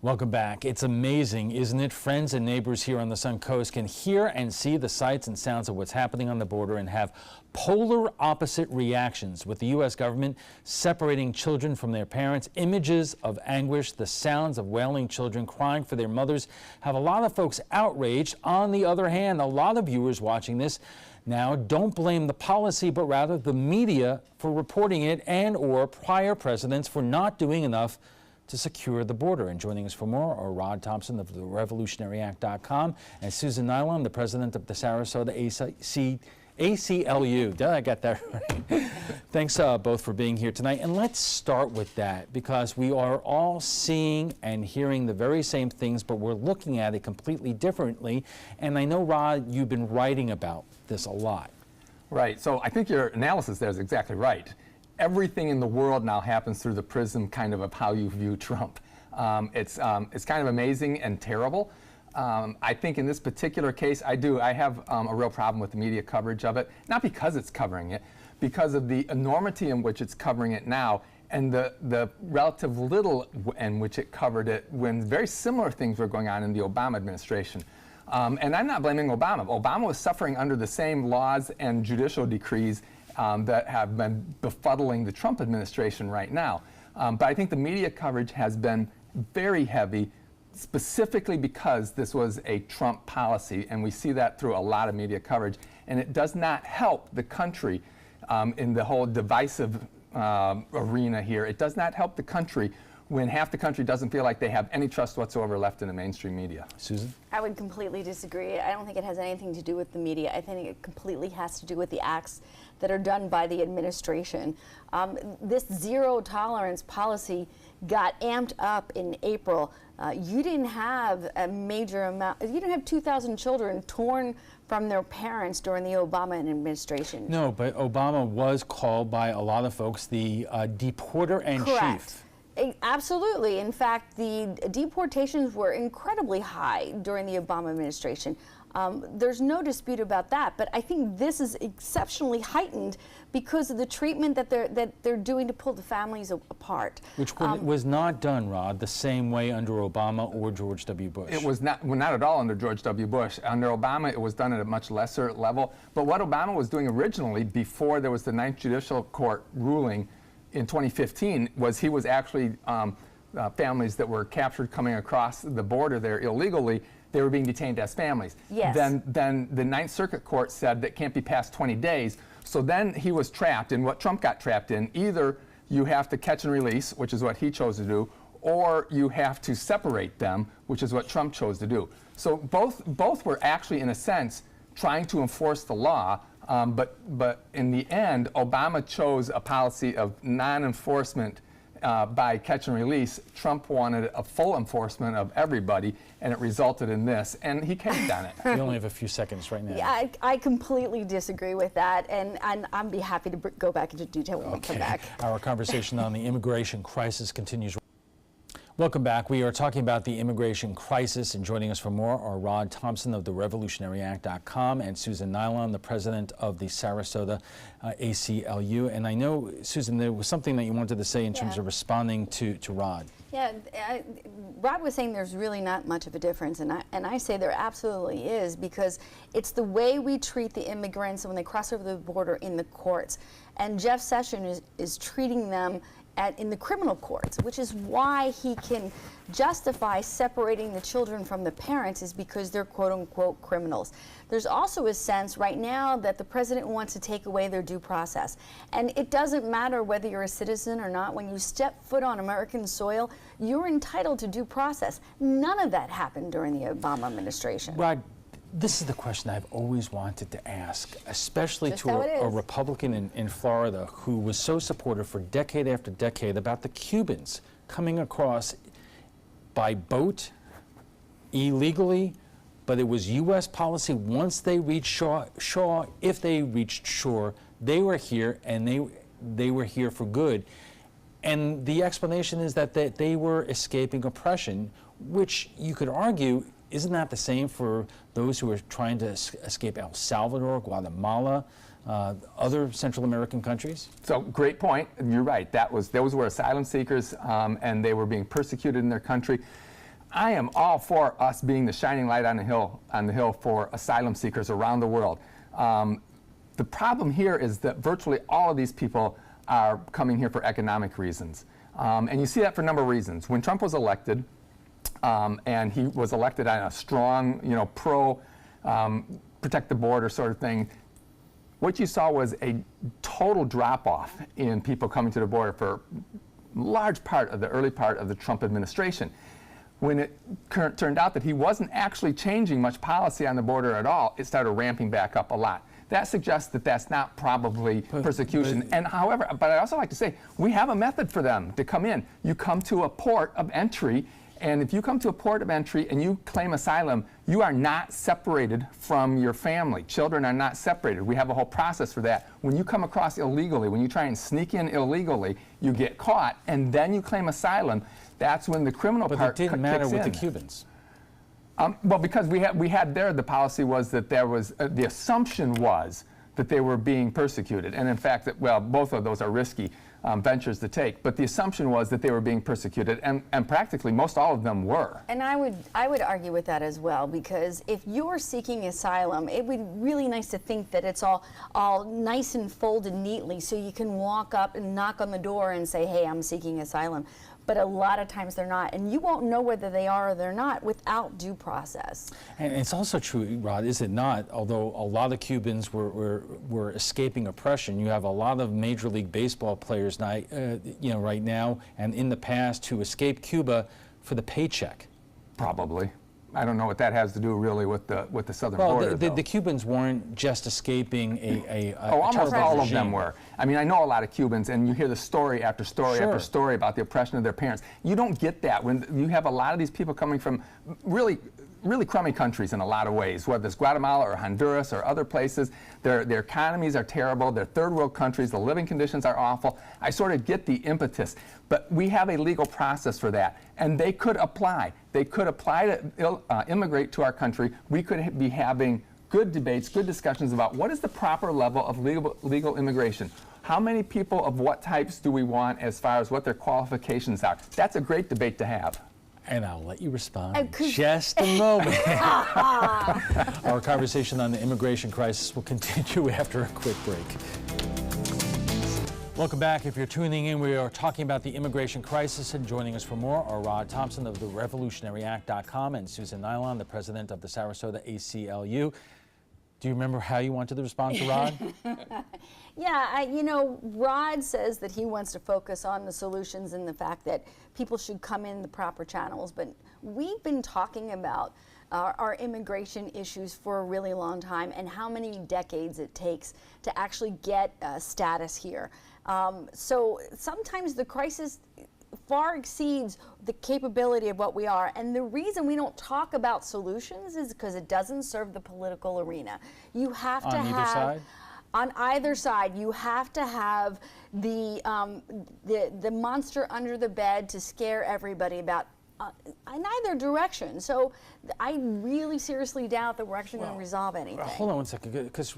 Welcome back. It's amazing, isn't it? Friends and neighbors here on the Sun Coast can hear and see the sights and sounds of what's happening on the border and have polar opposite reactions, with the U.S. government separating children from their parents. Images of anguish, the sounds of wailing children crying for their mothers have a lot of folks outraged. On the other hand, a lot of viewers watching this now don't blame the policy, but rather the media for reporting it and or prior presidents for not doing enough to secure the border. And joining us for more are Rod Thompson of the RevolutionaryAct.com and Susan Nyland, the president of the Sarasota ACLU. Did I get that right? Thanks both for being here tonight. And let's start with that, because we are all seeing and hearing the very same things, but we're looking at it completely differently. And I know, Rod, you've been writing about this a lot. Right. So I think your analysis there is exactly right. Everything in the world now happens through the prism kind of how you view Trump. It's kind of amazing and terrible. I think in this particular case, I have a real problem with the media coverage of it, not because it's covering it, because of the enormity in which it's covering it now and the relative little in which it covered it when very similar things were going on in the Obama administration. And I'm not blaming Obama. Obama was suffering under the same laws and judicial decrees that have been befuddling the Trump administration right now. But I think the media coverage has been very heavy, specifically because this was a Trump policy, and we see that through a lot of media coverage. And it does not help the country in the whole divisive arena here. It does not help the country when half the country doesn't feel like they have any trust whatsoever left in the mainstream media. Susan? I would completely disagree. I don't think it has anything to do with the media. I think it completely has to do with the acts that are done by the administration. This zero tolerance policy got amped up in April. You didn't have a major amount, you didn't have 2,000 children torn from their parents during the Obama administration. No, but Obama was called by a lot of folks the deporter in chief. Absolutely. In fact, the deportations were incredibly high during the Obama administration. There's no dispute about that, but I think this is exceptionally heightened because of the treatment that they're doing to pull the families apart. Which was not done, Rod, the same way under Obama or George W. Bush. It was not, well, not at all under George W. Bush. Under Obama, it was done at a much lesser level. But what Obama was doing originally, before there was the Ninth Judicial Court ruling in 2015, was he was actually families that were captured coming across the border there illegally, they were being detained as families. Yes. Then the Ninth Circuit Court said that can't be past 20 days. So then he was trapped in what Trump got trapped in. Either you have to catch and release, which is what he chose to do, or you have to separate them, which is what Trump chose to do. So both were actually, in a sense, trying to enforce the law. But in the end, Obama chose a policy of non-enforcement by catch and release. Trump wanted a full enforcement of everybody, and it resulted in this, and he caved on it. We only have a few seconds right now. Yeah, I completely disagree with that, and I'd be happy to go back into detail when we come back. Our conversation on the immigration crisis continues. Welcome back. We are talking about the immigration crisis, and joining us for more are Rod Thompson of the RevolutionaryAct.com and Susan Nyland, the president of the Sarasota ACLU. And I know, Susan, there was something that you wanted to say in terms of responding to Rod. Yeah, Rod was saying there's really not much of a difference, and I say there absolutely is, because it's the way we treat the immigrants when they cross over the border in the courts. And Jeff Sessions is treating them in the criminal courts, which is why he can justify separating the children from the parents, is because they're quote-unquote criminals. There's also a sense right now that the president wants to take away their due process. And it doesn't matter whether you're a citizen or not. When you step foot on American soil, you're entitled to due process. None of that happened during the Obama administration. Rod, this is the question I've always wanted to ask, especially Just to a Republican in Florida who was so supportive for decade after decade about the Cubans coming across by boat illegally, but it was U.S. policy once they reached shore, if they reached shore, they were here, and they were here for good. And the explanation is that they were escaping oppression, which you could argue, isn't that the same for those who are trying to escape El Salvador, Guatemala, other Central American countries? So, great point. You're right. Those were asylum seekers, and they were being persecuted in their country. I am all for us being the shining light on the hill for asylum seekers around the world. The problem here is that virtually all of these people are coming here for economic reasons. And you see that for a number of reasons. When Trump was elected, and he was elected on a strong, protect the border sort of thing, what you saw was a total drop-off in people coming to the border for large part of the early part of the Trump administration. When it turned out that he wasn't actually changing much policy on the border at all, it started ramping back up a lot. That suggests that that's not probably persecution. And however, but I also like to say, we have a method for them to come in. You come to a port of entry, and if you come to a port of entry and you claim asylum, you are not separated from your family. Children are not separated. We have a whole process for that. When you come across illegally, when you try and sneak in illegally, you get caught, and then you claim asylum. That's when the criminal part kicks in. But it didn't matter with the Cubans. Well, because we had there, the policy was that there was, the assumption was that they were being persecuted. And in fact, both of those are risky ventures to take. But the assumption was that they were being persecuted, and practically most all of them were. And I would argue with that as well, because if you're seeking asylum, it would be really nice to think that it's all nice and folded neatly so you can walk up and knock on the door and say, hey, I'm seeking asylum. But a lot of times they're not, and you won't know whether they are or they're not without due process. And it's also true, Rod, is it not? Although a lot of Cubans were escaping oppression, you have a lot of Major League Baseball players now, right now and in the past who escaped Cuba for the paycheck. Probably. I don't know what that has to do really with the southern border. The Cubans weren't just escaping a almost all regime. of them were. I mean, I know a lot of Cubans, and you hear the story after story after story about the oppression of their parents. You don't get that when you have a lot of these people coming from really crummy countries in a lot of ways, whether it's Guatemala or Honduras or other places. Their economies are terrible. They're third world countries. The living conditions are awful. I sort of get the impetus. But we have a legal process for that. And they could apply. They could apply to immigrate to our country. We could be having good debates, good discussions about what is the proper level of legal immigration. How many people of what types do we want as far as what their qualifications are? That's a great debate to have. And I'll let you respond in just a moment. Our conversation on the immigration crisis will continue after a quick break. Welcome back. If you're tuning in, we are talking about the immigration crisis, and joining us for more are Rod Thompson of the RevolutionaryAct.com and Susan Nylon, the president of the Sarasota ACLU. Do you remember how you wanted to respond to Rod? Yeah, Rod says that he wants to focus on the solutions and the fact that people should come in the proper channels, but we've been talking about our immigration issues for a really long time and how many decades it takes to actually get status here. So sometimes the crisis far exceeds the capability of what we are. And the reason we don't talk about solutions is because it doesn't serve the political arena. You have to have... On either side? On either side, you have to have the monster under the bed to scare everybody about in either direction. So I really seriously doubt that we're actually going to resolve anything. Hold on one second, because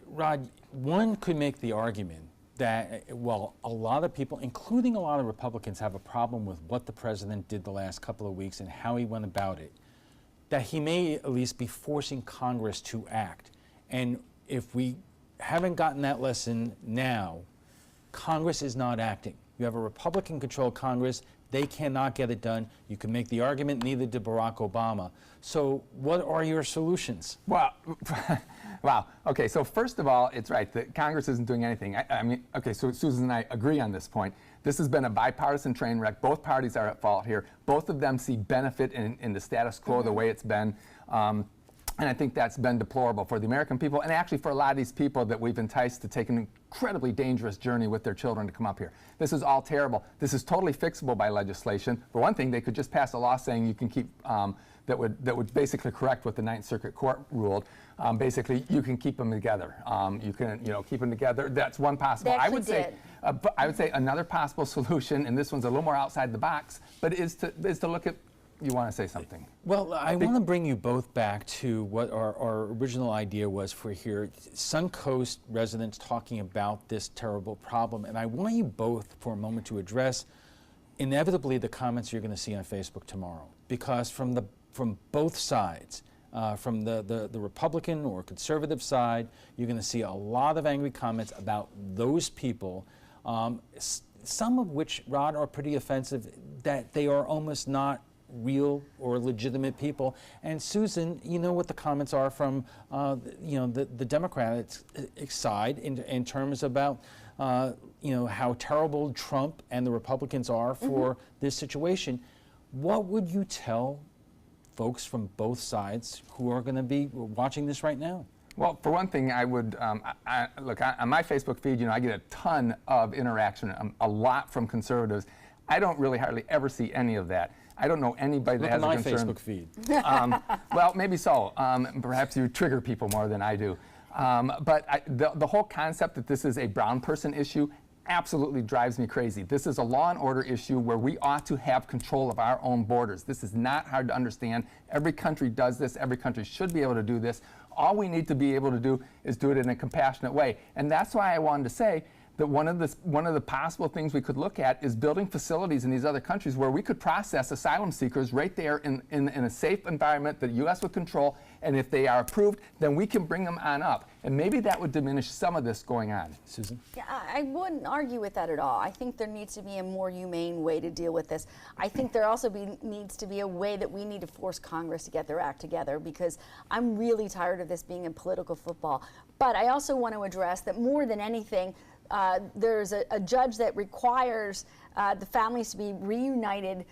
Rod, one could make the argument that, well, a lot of people, including a lot of Republicans, have a problem with what the president did the last couple of weeks and how he went about it, that he may at least be forcing Congress to act. And if we haven't gotten that lesson now, Congress is not acting. You have a Republican-controlled Congress. They cannot get it done. You can make the argument, neither did Barack Obama. So what are your solutions? Well, wow. Okay, so first of all, it's right that Congress isn't doing anything. I mean, okay, so Susan and I agree on this point. This has been a bipartisan train wreck. Both parties are at fault here. Both of them see benefit in the status quo the way it's been. And I think that's been deplorable for the American people and actually for a lot of these people that we've enticed to take an incredibly dangerous journey with their children to come up here. This is all terrible. This is totally fixable by legislation. For one thing, they could just pass a law saying you can keep, that would basically correct what the Ninth Circuit Court ruled. Basically, you can keep them together. You can, keep them together. That's one possible. I would say another possible solution, and this one's a little more outside the box, but is to look at. You want to say something? Well, I want to bring you both back to what our original idea was for here. Suncoast residents talking about this terrible problem, and I want you both for a moment to address inevitably the comments you're going to see on Facebook tomorrow. because from both sides, from the Republican or conservative side, you're going to see a lot of angry comments about those people, some of which, Rod, are pretty offensive, that they are almost not real or legitimate people. And Susan, you know what the comments are from the Democratic side in terms about how terrible Trump and the Republicans are for this situation. What would you tell folks from both sides who are going to be watching this right now? Well, for one thing, I would look on my Facebook feed. I get a ton of interaction, a lot from conservatives. I don't really hardly ever see any of that. I don't know anybody that has a concern. Look at my Facebook feed. Well, maybe so. Perhaps you trigger people more than I do. But the whole concept that this is a brown person issue absolutely drives me crazy. This is a law and order issue where we ought to have control of our own borders. This is not hard to understand. Every country does this. Every country should be able to do this. All we need to be able to do is do it in a compassionate way. And that's why I wanted to say that one of the possible things we could look at is building facilities in these other countries where we could process asylum seekers right there in a safe environment that the U.S. would control, and if they are approved, then we can bring them on up. And maybe that would diminish some of this going on. Susan? Yeah, I wouldn't argue with that at all. I think there needs to be a more humane way to deal with this. I think there also needs to be a way that we need to force Congress to get their act together, because I'm really tired of this being a political football. But I also want to address that more than anything, there's a judge that requires the families to be reunited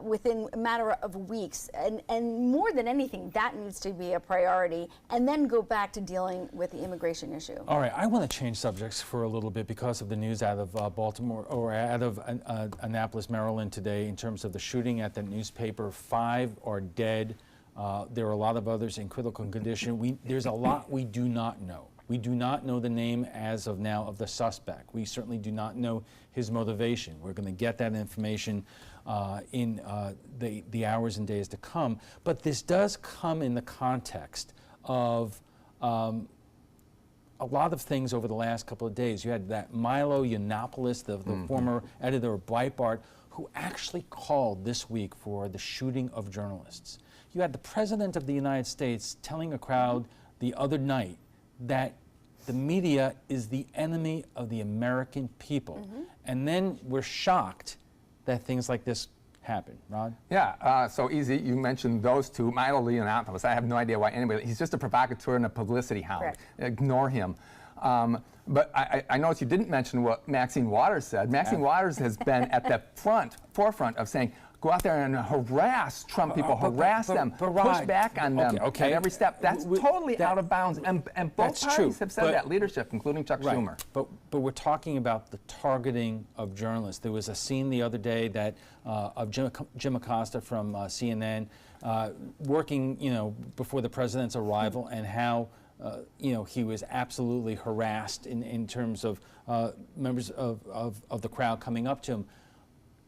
within a matter of weeks. And more than anything, that needs to be a priority, and then go back to dealing with the immigration issue. All right, I want to change subjects for a little bit because of the news out of Baltimore, or out of Annapolis, Maryland today, in terms of the shooting at the newspaper. 5 are dead. There are a lot of others in critical condition. There's a lot we do not know. We do not know the name as of now of the suspect. We certainly do not know his motivation. We're going to get that information in the hours and days to come. But this does come in the context of a lot of things over the last couple of days. You had that Milo Yiannopoulos, the former editor of Breitbart, who actually called this week for the shooting of journalists. You had the President of the United States telling a crowd the other night that the media is the enemy of the American people. And then we're shocked that things like this happen. Rod? Yeah, so easy. You mentioned those two. Milo Yiannopoulos, I have no idea why anybody, he's just a provocateur and a publicity hound. Correct. Ignore him. But I noticed you didn't mention what Maxine Waters said. Maxine Waters has been at the forefront of saying, go out there and harass Trump people, harass them, push back on them at every step. That's totally out of bounds. And both parties have said that, leadership, including Chuck Schumer. But we're talking about the targeting of journalists. There was a scene the other day that of Jim Acosta from CNN working, before the president's arrival, and how he was absolutely harassed in terms of members of the crowd coming up to him.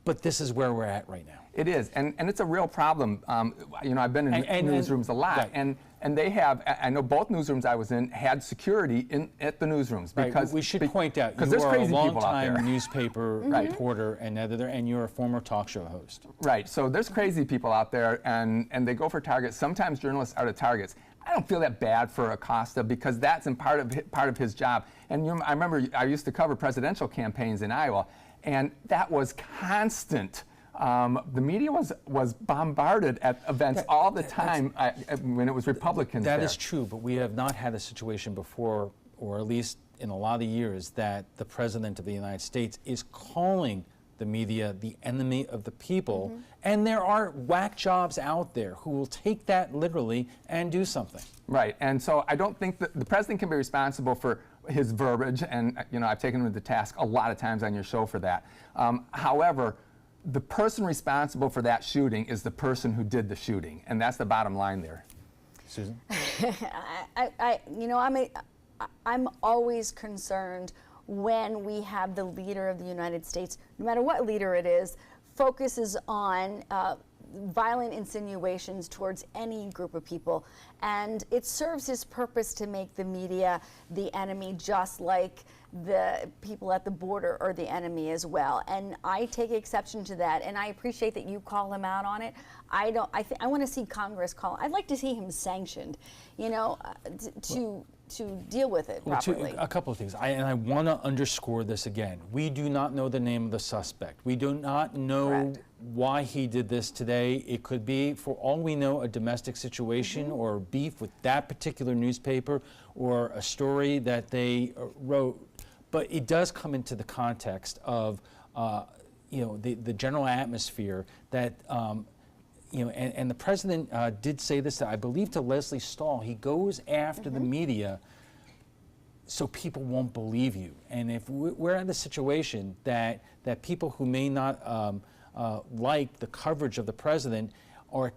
But this is where we're at right now. It is, and it's a real problem. I've been in newsrooms a lot, and they have. I know both newsrooms I was in had security at the newsrooms because we should point out you there's are crazy a people out there. long-time newspaper reporter and editor, and you're a former talk show host. Right. So there's crazy people out there, and they go for targets. Sometimes journalists are the targets. I don't feel that bad for Acosta because that's in part of his job. And I remember I used to cover presidential campaigns in Iowa. And that was constant. The media was bombarded at events all the time when it was Republicans. That is true, but we have not had a situation before, or at least in a lot of years, that the President of the United States is calling the media the enemy of the people. And there are whack jobs out there who will take that literally and do something. Right, and so I don't think that the President can be responsible for his verbiage, and I've taken him to task a lot of times on your show for that. However, the person responsible for that shooting is the person who did the shooting, and that's the bottom line there. Susan? I'm always concerned when we have the leader of the United States, no matter what leader it is, focuses on violent insinuations towards any group of people. And it serves his purpose to make the media the enemy, just like the people at the border are the enemy as well. And I take exception to that, and I appreciate that you call him out on it. I want to see Congress call. I'd like to see him sanctioned, you know, to deal with it properly. A couple of things, and I want to underscore this again. We do not know the name of the suspect. We do not know Correct. why he did this today. It could be, for all we know, a domestic situation or beef with that particular newspaper or a story that they wrote. But it does come into the context of, you know, the general atmosphere that, you know, and the president did say this, I believe, to Leslie Stahl. He goes after the media so people won't believe you. And if we're in the situation that people who may not like the coverage of the president are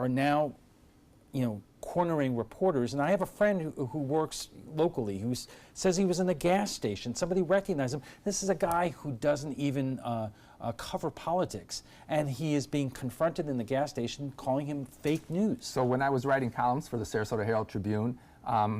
now, you know, cornering reporters. And I have a friend who works locally who says he was in the gas station. Somebody recognized him. This is a guy who doesn't even cover politics, and he is being confronted in the gas station, calling him fake news. So when I was writing columns for the Sarasota Herald Tribune,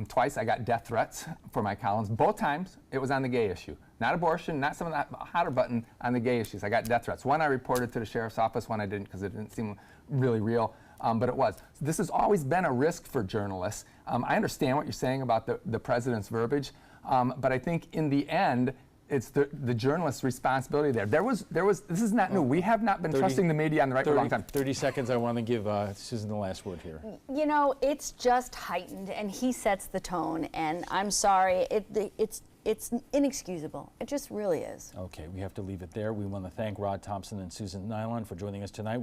twice I got death threats for my columns. Both times it was on the gay issue. Not abortion, not some of that hotter button, on the gay issues. I got death threats. One I reported to the sheriff's office, one I didn't because it didn't seem really real. But it was. This has always been a risk for journalists. I understand what you're saying about the president's verbiage, but I think in the end, it's the journalist's responsibility there. This is not new. We have not been trusting the media on the right for a long time. 30 seconds, I want to give Susan the last word here. You know, it's just heightened, and he sets the tone, and I'm sorry, it's inexcusable. It just really is. Okay, we have to leave it there. We want to thank Rod Thompson and Susan Nylon for joining us tonight.